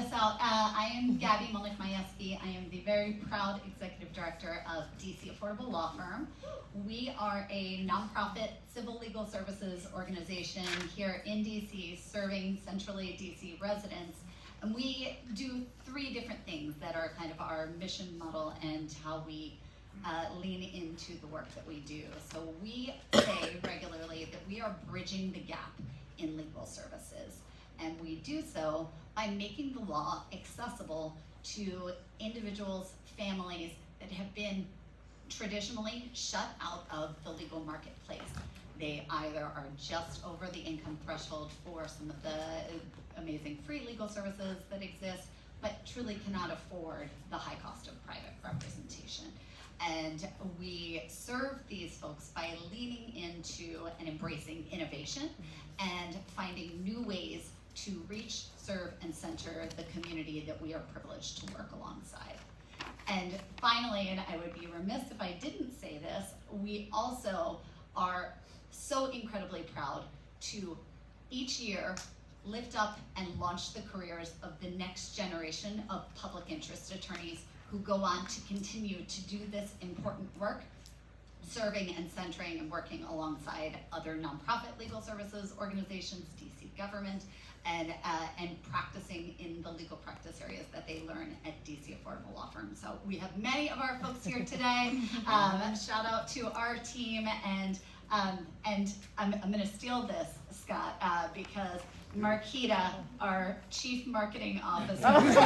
this out. I am Gabby Majewski. I am the very proud executive director of DC Affordable Law Firm. We are a nonprofit civil legal services organization here in DC, serving centrally DC residents. And we do three different things that are kind of our mission model and how we lean into the work that we do. So we say regularly that we are bridging the gap in legal services. And we do so by making the law accessible to individuals, families that have been traditionally shut out of the legal marketplace. They either are just over the income threshold for some of the amazing free legal services that exist, but truly cannot afford the high cost of private representation. And we serve these folks by leaning into and embracing innovation and finding new ways to reach, serve, and center the community that we are privileged to work alongside. And finally, and I would be remiss if I didn't say this, we also are so incredibly proud to each year lift up and launch the careers of the next generation of public interest attorneys who go on to continue to do this important work, serving and centering and working alongside other nonprofit legal services organizations, DC government, and practicing in the legal practice areas that they learn at DC Affordable Law Firm. So we have many of our folks here today. Shout out to our team, and I'm going to steal this, Scott, because Marquita, our Chief Marketing Officer, is a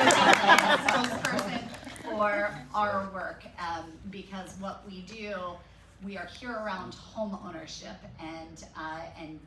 spokesperson for our work, because what we do, we are here around home ownership and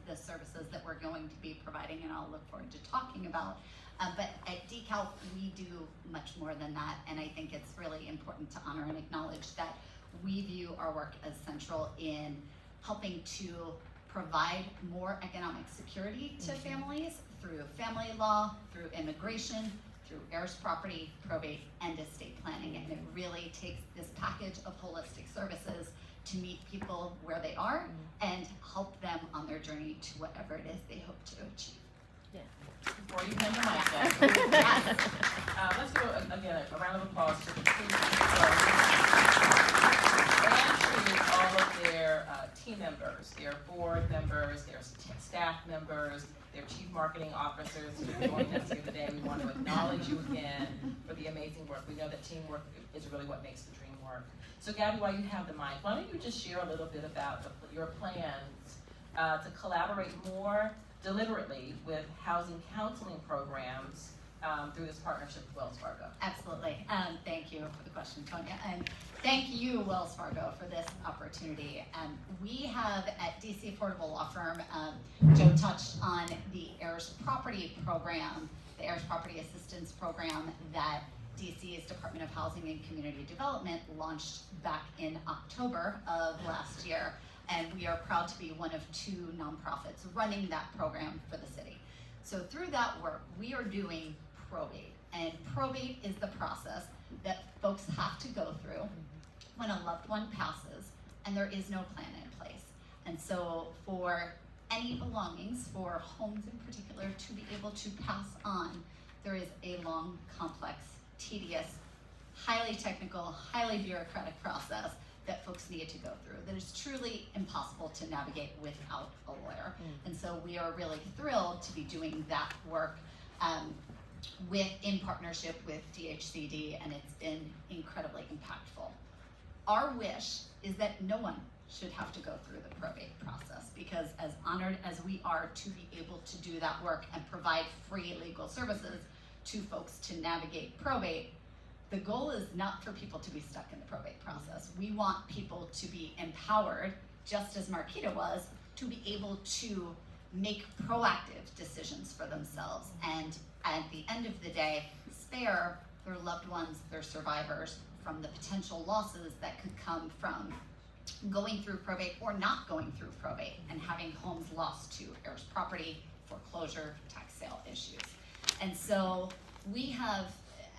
the services that we're going to be providing, and I'll look forward to talking about. But at DCALF, we do much more than that, and I think it's really important to honor and acknowledge that we view our work as central in helping to provide more economic security to families through family law, through immigration, through heirs property, probate, and estate planning. And it really takes this package of holistic services to meet people where they are and help them on their journey to whatever it is they hope to achieve. Yeah. Before you hand the mic back, let's do again a round of applause to the team and to all of their team members, their board members, their staff members, their chief marketing officers who are joining us here today. We want to acknowledge you again for the amazing work. We know that teamwork is really what makes the dream work. So Gabby, while you have the mic, why don't you just share a little bit about your plans to collaborate more deliberately with housing counseling programs through this partnership with Wells Fargo. Absolutely. Thank you for the question, Tonya. And thank you, Wells Fargo, for this opportunity. We have at DC Affordable Law Firm, Joe touched on the heirs property program, the heirs property assistance program that DC's Department of Housing and Community Development launched back in October of last year. And we are proud to be one of two nonprofits running that program for the city. So through that work, we are doing probate. And probate is the process that folks have to go through when a loved one passes and there is no plan in place. And so for any belongings, for homes in particular, to be able to pass on, there is a long, complex, tedious, highly technical, highly bureaucratic process that folks need to go through that is truly impossible to navigate without a lawyer. And so we are really thrilled to be doing that work in partnership with DHCD, and it's been incredibly impactful. Our wish is that no one should have to go through the probate process, because as honored as we are to be able to do that work and provide free legal services to folks to navigate probate, the goal is not for people to be stuck in the probate process. We want people to be empowered, just as Marquita was, to be able to make proactive decisions for themselves, and at the end of the day, spare their loved ones, their survivors, from the potential losses that could come from going through probate or not going through probate and having homes lost to heirs property, foreclosure, tax sale issues. And so we have,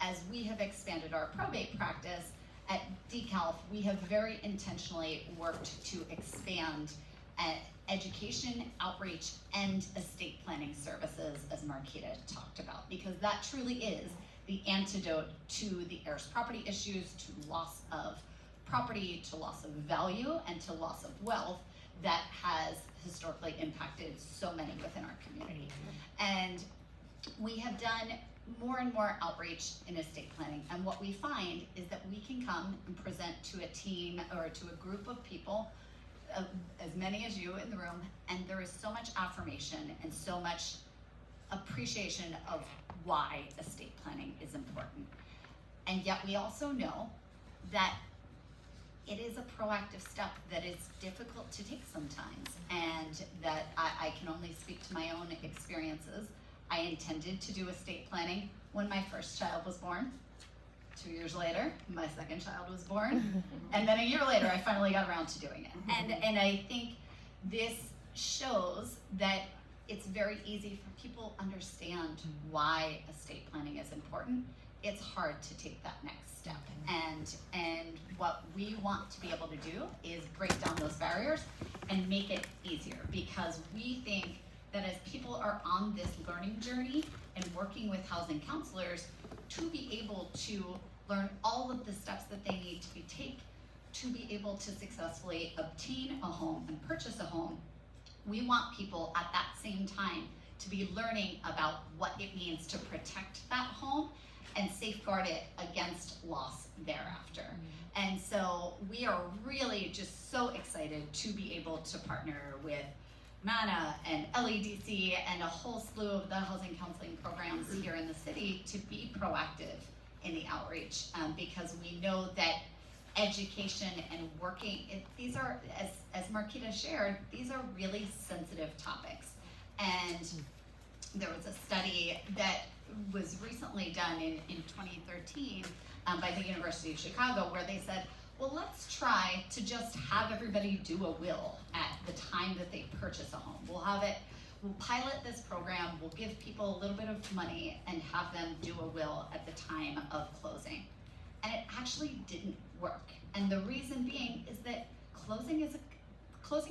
as we have expanded our probate practice at DCALF, we have very intentionally worked to expand education, outreach, and estate planning services, as Marquita talked about, because that truly is the antidote to the heirs property issues, to loss of property, to loss of value, and to loss of wealth that has historically impacted so many within our community. And we have done more and more outreach in estate planning, and what we find is that we can come and present to a team or to a group of people, as many as you in the room, and there is so much affirmation and so much appreciation of why estate planning is important. And yet we also know that it is a proactive step that is difficult to take sometimes, and that I can only speak to my own experiences. I intended to do estate planning when my first child was born. 2 years later, my second child was born. And then a year later, I finally got around to doing it. And I think this shows that it's very easy for people to understand why estate planning is important. It's hard to take that next step. And what we want to be able to do is break down those barriers and make it easier, because we think that as people are on this learning journey and working with housing counselors to be able to learn all of the steps that they need to take to be able to successfully obtain a home and purchase a home, we want people at that same time to be learning about what it means to protect that home and safeguard it against loss thereafter. And so we are really just so excited to be able to partner with MANA and LEDC and a whole slew of the housing counseling programs here in the city to be proactive in the outreach, because we know that education and working, these are, as Marquita shared, these are really sensitive topics. And there was a study that was recently done in 2013 by the University of Chicago, where they said, well, let's try to just have everybody do a will at the time that they purchase a home. We'll pilot this program, we'll give people a little bit of money and have them do a will at the time of closing. And it actually didn't work. And the reason being is that closing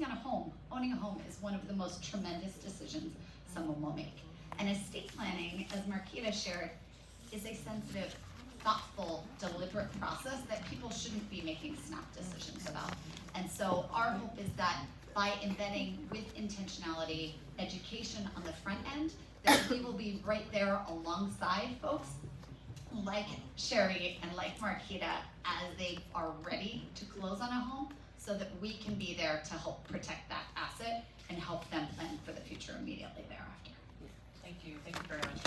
on a home, owning a home, is one of the most tremendous decisions someone will make. And estate planning, as Marquita shared, is a sensitive, thoughtful, deliberate process that people shouldn't be making snap decisions about. And so our hope is that by embedding with intentionality education on the front end, that we will be right there alongside folks like Sherry and like Marquita as they are ready to close on a home, so that we can be there to help protect that asset and help them plan for the future immediately thereafter. Thank you very much.